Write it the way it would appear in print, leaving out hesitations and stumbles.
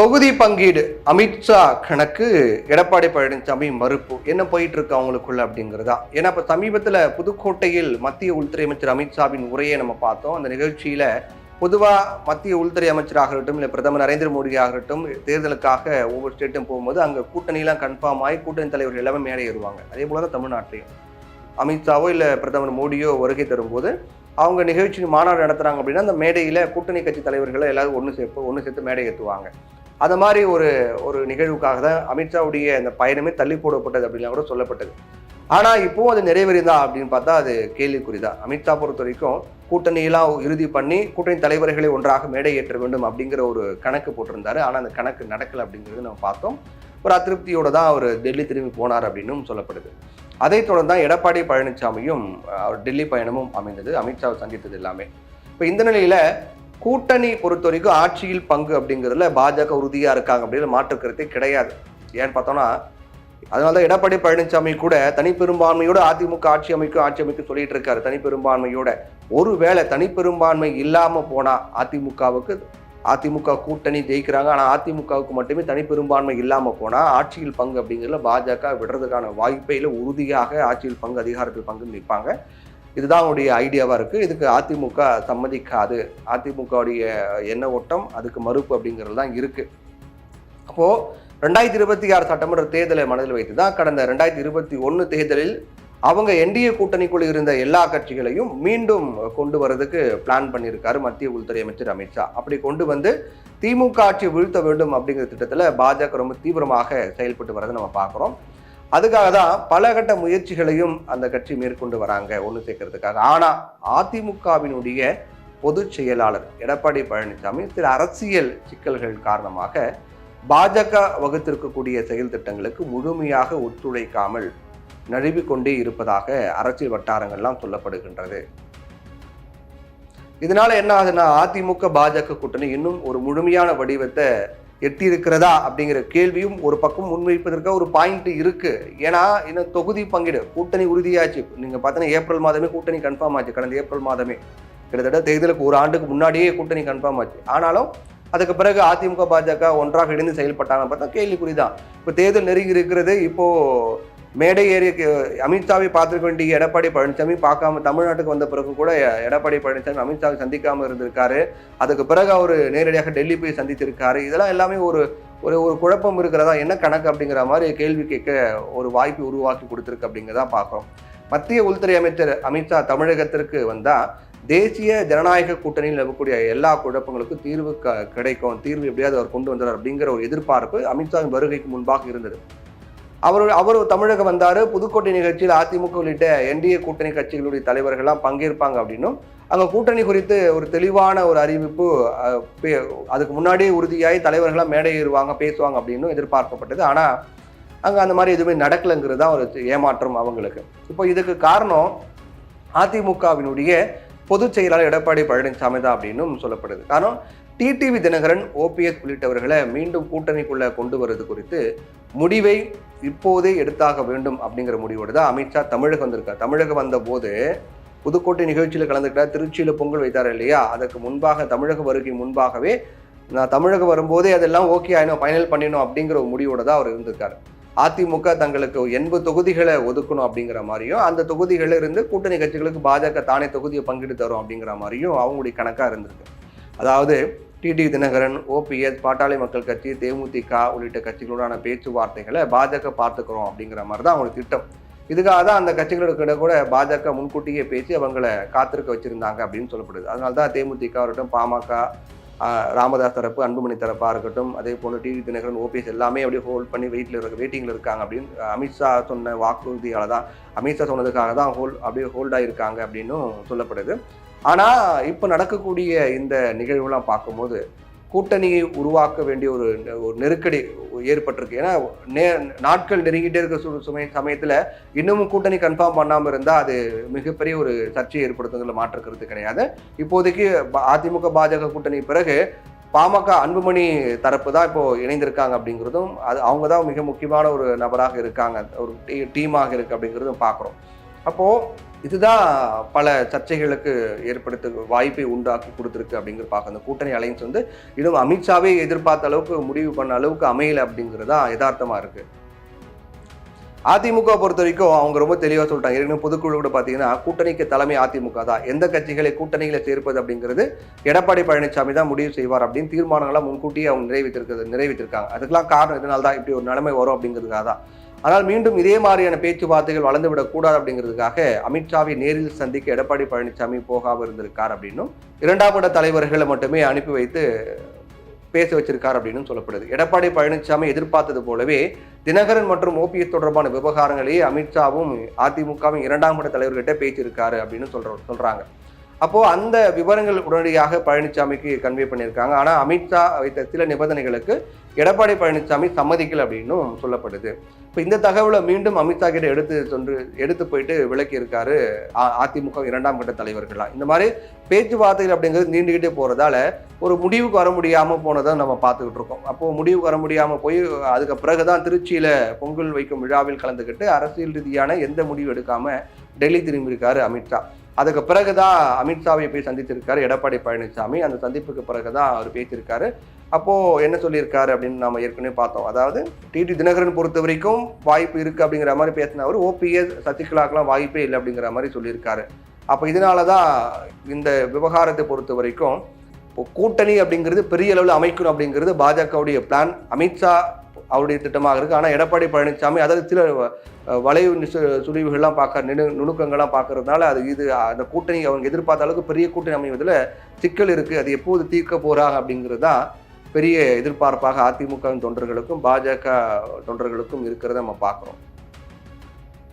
தொகுதி பங்கீடு அமித்ஷா கணக்கு எடப்பாடி பழனிசாமி மறுப்பு என்ன போயிட்டு இருக்கு அவங்களுக்குள்ள அப்படிங்கிறதா. ஏன்னா இப்ப சமீபத்துல புதுக்கோட்டையில் மத்திய உள்துறை அமைச்சர் அமித்ஷாவின் உரையை நம்ம பார்த்தோம். அந்த நிகழ்ச்சியில பொதுவா மத்திய உள்துறை அமைச்சராகட்டும் இல்லை பிரதமர் நரேந்திர மோடி ஆகட்டும் தேர்தலுக்காக ஒவ்வொரு ஸ்டேட்டும் போகும்போது அங்க கூட்டணியெல்லாம் கன்ஃபார்ம் ஆகி கூட்டணி தலைவர்கள் எல்லாமே மேலே ஏறுவாங்க. அதே போலதான் தமிழ்நாட்டிலையும் அமித்ஷாவோ இல்லை பிரதமர் மோடியோ வருகை தரும்போது அவங்க நிகழ்ச்சி மாநாடு நடத்துறாங்க அப்படின்னா அந்த மேடையில கூட்டணி கட்சி தலைவர்களை எல்லாரும் ஒன்று சேர்த்து மேடை ஏற்றுவாங்க. அது மாதிரி ஒரு நிகழ்வுக்காக தான் அமித்ஷாவுடைய அந்த பயணமே தள்ளி போடப்பட்டது அப்படின்னா கூட சொல்லப்பட்டது. ஆனா இப்போ அது நிறைவேறிதா அப்படின்னு பார்த்தா அது கேள்விக்குறிதான். அமித்ஷா பொறுத்த வரைக்கும் கூட்டணியெல்லாம் இறுதி பண்ணி கூட்டணி தலைவர்களை ஒன்றாக மேடை ஏற்ற வேண்டும் அப்படிங்கிற ஒரு கணக்கு போட்டிருந்தாரு. ஆனா அந்த கணக்கு நடக்கல அப்படிங்கிறது நம்ம பார்த்தோம். ஒரு அதிருப்தியோட தான் அவர் டெல்லி திரும்பி போனார் அப்படின்னும் சொல்லப்படுது. அதை தொடர்ந்து தான் எடப்பாடி பழனிசாமியும் அவர் டெல்லி பயணமும் அமைந்தது, அமித்ஷாவை சந்தித்தது எல்லாமே. இப்போ இந்த நிலையில கூட்டணி பொறுத்த வரைக்கும் ஆட்சியில் பங்கு அப்படிங்கிறதுல பாஜக உறுதியா இருக்காங்க அப்படின்னு மாற்று கருத்தே கிடையாது. ஏன்னு பார்த்தோம்னா அதனாலதான் எடப்பாடி பழனிசாமி கூட தனிப்பெரும்பான்மையோட அதிமுக ஆட்சி அமைக்கும் சொல்லிட்டு இருக்காரு. தனிப்பெரும்பான்மையோட ஒருவேளை தனிப்பெரும்பான்மை இல்லாம போனா அதிமுக கூட்டணி ஜெயிக்கிறாங்க, ஆனா அதிமுகவுக்கு மட்டுமே தனிப்பெரும்பான்மை இல்லாம போனா ஆட்சியில் பங்கு அப்படிங்கிறதுல பாஜக விடுறதுக்கான வாய்ப்பே இல்லை. உறுதியாக ஆட்சியில் பங்கு அதிகாரத்தில் பங்கு நிற்பாங்க. இதுதான் அவருடைய ஐடியாவா இருக்கு. இதுக்கு அதிமுக சம்மதிக்காது. அதிமுகவுடைய எண்ண ஓட்டம் அதுக்கு மறுப்பு அப்படிங்கிறது தான் இருக்கு. அப்போ 2026 சட்டமன்ற தேர்தலை மனதில் வைத்துதான் கடந்த 2021 தேர்தலில் அவங்க என்டிஏ கூட்டணிக்குள் இருந்த எல்லா கட்சிகளையும் மீண்டும் கொண்டு வரதுக்கு பிளான் பண்ணியிருக்காரு மத்திய உள்துறை அமைச்சர் அமித்ஷா. அப்படி கொண்டு வந்து திமுக ஆட்சி வீழ்த்த வேண்டும் அப்படிங்கிற திட்டத்துல பாஜக ரொம்ப தீவிரமாக செயல்பட்டு வரதை நம்ம பார்க்கிறோம். அதுக்காக தான் பல கட்ட முயற்சிகளையும் அந்த கட்சி மேற்கொண்டு வராங்க ஒன்று சேர்க்கறதுக்காக. ஆனா அதிமுகவினுடைய பொதுச் செயலாளர் எடப்பாடி பழனிசாமி சில அரசியல் சிக்கல்கள் காரணமாக பாஜக வகுத்திருக்கக்கூடிய செயல் திட்டங்களுக்கு முழுமையாக ஒத்துழைக்காமல் நழுவிக்கொண்டே இருப்பதாக அரசியல் வட்டாரங்கள்லாம் சொல்லப்படுகின்றது. இதனால என்ன ஆகுதுன்னா அதிமுக பாஜக கூட்டணி இன்னும் ஒரு முழுமையான வடிவத்தை எட்டி இருக்கிறதா அப்படிங்கிற கேள்வியும் ஒரு பக்கம் முன்வைப்பதற்காக ஒரு பாயிண்ட் இருக்கு. ஏன்னா இன்னும் தொகுதி பங்கீடு கூட்டணி உறுதியாச்சு. நீங்க பார்த்தீங்கன்னா ஏப்ரல் மாதமே கூட்டணி கன்ஃபார்ம் ஆச்சு. கடந்த ஏப்ரல் மாதமே கிட்டத்தட்ட தேர்தலுக்கு ஒரு ஆண்டுக்கு முன்னாடியே கூட்டணி கன்ஃபார்ம் ஆச்சு. ஆனாலும் அதுக்கு பிறகு அதிமுக பாஜக ஒன்றாக இணைந்து செயல்பட்டாங்க பார்த்தா கேள்விக்குறிதான். இப்போ தேர்தல் நெருங்கி இருக்கிறது. இப்போ மேடை ஏறி அமித்ஷாவை பார்த்துக்க வேண்டிய எடப்பாடி பழனிசாமி பார்க்காம தமிழ்நாட்டுக்கு வந்த பிறகு கூட எடப்பாடி பழனிசாமி அமித்ஷாவை சந்திக்காம இருந்திருக்காரு. அதுக்கு பிறகு அவர் நேரடியாக டெல்லி போய் சந்தித்திருக்காரு. இதெல்லாம் எல்லாமே ஒரு ஒரு ஒரு குழப்பம் இருக்கிறதா, என்ன கணக்கு அப்படிங்கிற மாதிரி கேள்வி கேட்க ஒரு வாய்ப்பு உருவாக்கி கொடுத்துருக்கு அப்படிங்கிறதா பார்க்குறோம். மத்திய உள்துறை அமைச்சர் அமித்ஷா தமிழகத்திற்கு வந்தா தேசிய ஜனநாயக கூட்டணியில் இருக்கக்கூடிய எல்லா குழப்பங்களுக்கும் தீர்வு கிடைக்கும், தீர்வு எப்படியாவது அவர் கொண்டு வந்தார் அப்படிங்கிற ஒரு எதிர்பார்ப்பு அமித்ஷாவின் வருகைக்கு முன்பாக இருந்தது. அவர் தமிழகம் வந்தாரு. புதுக்கோட்டை நிகழ்ச்சியில் அதிமுக உள்ளிட்ட என்டிஏ கூட்டணி கட்சிகளுடைய தலைவர்கள்லாம் பங்கேற்பாங்க அப்படின்னும் அங்க கூட்டணி குறித்து ஒரு தெளிவான ஒரு அறிவிப்பு அதுக்கு முன்னாடியே உறுதியாகி தலைவர்கள்லாம் மேடை ஏறுவாங்க, பேசுவாங்க அப்படின்னு எதிர்பார்க்கப்பட்டது. ஆனா அங்க அந்த மாதிரி எதுவுமே நடக்கலைங்கிறது தான் ஒரு ஏமாற்றம் அவங்களுக்கு. இப்போ இதுக்கு காரணம் அதிமுகவினுடைய பொதுச் செயலாளர் எடப்பாடி பழனிசாமி தான் அப்படின்னும் சொல்லப்படுது. காரணம் டிடிவி தினகரன், ஓபிஎஸ் உள்ளிட்டவர்களை மீண்டும் கூட்டணிக்குள்ள கொண்டு வருவது குறித்து முடிவை இப்போதே எடுத்தாக வேண்டும் அப்படிங்கிற முடிவோடு தான் அமித்ஷா தமிழகம் வந்திருக்கார். தமிழகம் வந்த போது புதுக்கோட்டை நிகழ்ச்சியில் கலந்துக்கிட்டார், திருச்சியில பொங்கல் வைத்தார் இல்லையா. அதற்கு முன்பாக தமிழக வருகை முன்பாகவே நான் தமிழகம் வரும்போதே அதெல்லாம் ஓகே ஆயிடும், ஃபைனல் பண்ணிடணும் அப்படிங்கிற ஒரு முடிவோட தான் அவர் இருந்திருக்காரு. அதிமுக தங்களுக்கு 80 தொகுதிகளை ஒதுக்கணும் அப்படிங்கிற மாதிரியும் அந்த தொகுதிகளில் இருந்து கூட்டணி கட்சிகளுக்கு பாஜக தானே தொகுதியை பங்கிட்டு தரும் அப்படிங்கிற மாதிரியும் அவங்களுடைய கணக்கா இருந்திருக்கு. அதாவது டிடிவி தினகரன், ஓபிஎஸ், பாட்டாளி மக்கள் கட்சி, தேமுதிக உள்ளிட்ட கட்சிகளுடான பேச்சுவார்த்தைகளை பாஜக பார்த்துக்கிறோம் அப்படிங்கிற மாதிரி தான் அவங்களுக்கு திட்டம். இதுக்காக தான் அந்த கட்சிகளுக்கிட்ட கூட பாஜக முன்கூட்டியே பேசி அவங்களை காத்திருக்க வச்சிருந்தாங்க அப்படின்னு சொல்லப்படுது. அதனால தான் தேமுதிக இருக்கட்டும், பாமக, ராமதாஸ் தரப்பு, அன்புமணி தரப்பா இருக்கட்டும், அதே போல டிவி தினகரன், ஓபிஎஸ் எல்லாமே அப்படியே ஹோல்ட் பண்ணி வெயிட்டிங்ல இருக்காங்க அப்படின்னு அமித்ஷா சொன்ன வாக்குறுதியால தான், அமித்ஷா சொன்னதுக்காக தான் அப்படியே ஹோல்டாக இருக்காங்க அப்படின்னும் சொல்லப்படுது. ஆனா இப்ப நடக்கக்கூடிய இந்த நிகழ்வுலாம் பார்க்கும்போது கூட்டணியை உருவாக்க வேண்டிய ஒரு நெருக்கடி ஏற்பட்டிருக்கு. ஏன்னா நாட்கள் நெருங்கிட்டே இருக்க சமயத்துல இன்னமும் கூட்டணி கன்ஃபார்ம் பண்ணாம இருந்தா அது மிகப்பெரிய ஒரு சர்ச்சையை ஏற்படுத்துறதுல மாற்றுக்கிறது கிடையாது. இப்போதைக்கு அதிமுக பாஜக கூட்டணி பிறகு பாமக அன்புமணி தரப்பு தான் இப்போ இணைந்திருக்காங்க அப்படிங்கிறதும் அவங்க தான் மிக முக்கியமான ஒரு நபராக இருக்காங்க, ஒரு டீமாக இருக்கு அப்படிங்கிறதும் பார்க்குறோம். அப்போ இதுதான் பல சர்ச்சைகளுக்கு ஏற்படுத்த வாய்ப்பை உண்டாக்கி கொடுத்துருக்கு அப்படிங்கிற பார்க்க அந்த கூட்டணி அலைன்ஸ் வந்து இன்னும் அமித்ஷாவே எதிர்பார்த்த அளவுக்கு முடிவு பண்ண அளவுக்கு அமையல அப்படிங்கிறது தான் யதார்த்தமா இருக்கு. அதிமுக பொறுத்த வரைக்கும் அவங்க ரொம்ப தெளிவாக சொல்லிட்டாங்க. ஏற்கனவே பொதுக்குழு கூட பார்த்தீங்கன்னா கூட்டணிக்கு தலைமை அதிமுக தான், எந்த கட்சிகளை கூட்டணிகளை சேர்ப்பது அப்படிங்கிறது எடப்பாடி பழனிசாமி தான் முடிவு செய்வார் அப்படின்னு தீர்மானங்களாம் முன்கூட்டியே அவங்க நிறைவேற்றிருக்காங்க. அதுக்கெல்லாம் காரணம் இதனால தான் இப்படி ஒரு நிலைமை வரும் அப்படிங்கிறதுக்காக தான். ஆனால் மீண்டும் இதே மாதிரியான பேச்சுவார்த்தைகள் வளர்ந்துவிடக் கூடாது அப்படிங்கிறதுக்காக அமித்ஷாவை நேரில் சந்திக்க எடப்பாடி பழனிசாமி போகாமல் இருந்திருக்கார் அப்படின்னும், இரண்டாம் கட்ட தலைவர்களை மட்டுமே அனுப்பி வைத்து பேச வச்சிருக்கார் அப்படின்னு சொல்லப்படுது. எடப்பாடி பழனிசாமி எதிர்பார்த்தது போலவே தினகரன் மற்றும் ஓபிஎஸ் தொடர்பான விவகாரங்களையே அமித்ஷாவும் அதிமுகவும் இரண்டாம் கட்ட தலைவர்கிட்ட பேசியிருக்காரு அப்படின்னு சொல்றாங்க. அப்போ அந்த விவரங்கள் உடனடியாக பழனிசாமிக்கு கன்வே பண்ணியிருக்காங்க. ஆனா அமித்ஷா வைத்த சில நிபந்தனைகளுக்கு எடப்பாடி பழனிசாமி சம்மதிக்கல அப்படின்னும் சொல்லப்படுது. இப்போ இந்த தகவலை மீண்டும் அமித்ஷா கிட்ட எடுத்து போயிட்டு விளக்கி இருக்காரு அதிமுக இரண்டாம் கட்ட தலைவர்கள்லாம். இந்த மாதிரி பேச்சுவார்த்தைகள் அப்படிங்கிறது நீண்டுகிட்டே போறதால ஒரு முடிவுக்கு வர முடியாம போனதை நம்ம பார்த்துக்கிட்டு இருக்கோம். அப்போ முடிவுக்கு வர முடியாம போய் அதுக்கு பிறகுதான் திருச்சியில பொங்கல் வைக்கும் விழாவில் கலந்துக்கிட்டு அரசியல் ரீதியான எந்த முடிவு எடுக்காம டெல்லி திரும்பியிருக்காரு அமித்ஷா. அதுக்கு பிறகுதான் அமித்ஷாவை போய் சந்தித்திருக்காரு எடப்பாடி பழனிசாமி. அந்த சந்திப்புக்கு பிறகுதான் அவர் பேசியிருக்காரு. அப்போ என்ன சொல்லியிருக்காரு அப்படின்னு நம்ம ஏற்கனவே பார்த்தோம். அதாவது டிடி தினகரன் பொறுத்த வரைக்கும் வாய்ப்பு இருக்கு அப்படிங்கிற மாதிரி பேசினவர் ஓபிஎஸ் சசிகலாக்கெல்லாம் வாய்ப்பே இல்லை அப்படிங்கிற மாதிரி சொல்லியிருக்காரு. அப்போ இதனாலதான் இந்த விவகாரத்தை பொறுத்த வரைக்கும் கூட்டணி அப்படிங்கிறது பெரிய அளவில் அமைக்கணும் அப்படிங்கிறது பாஜகவுடைய பிளான், அமித்ஷா அவருடைய திட்டமாக இருக்கு. ஆனால் எடப்பாடி பழனிசாமி அதாவது சில வளைவு சுழிவுகள்லாம் நுணுக்கங்கள்லாம் பார்க்கறதுனால அந்த கூட்டணி அவங்க எதிர்பார்த்த அளவுக்கு பெரிய கூட்டணி அமைவதில் சிக்கல் இருக்கு. அது எப்போது தீர்க்க போறாங்க அப்படிங்கிறது தான் பெரிய எதிர்பார்ப்பாக அதிமுக தொண்டர்களுக்கும் பாஜக தொண்டர்களுக்கும் இருக்கிறத நம்ம பார்க்குறோம்.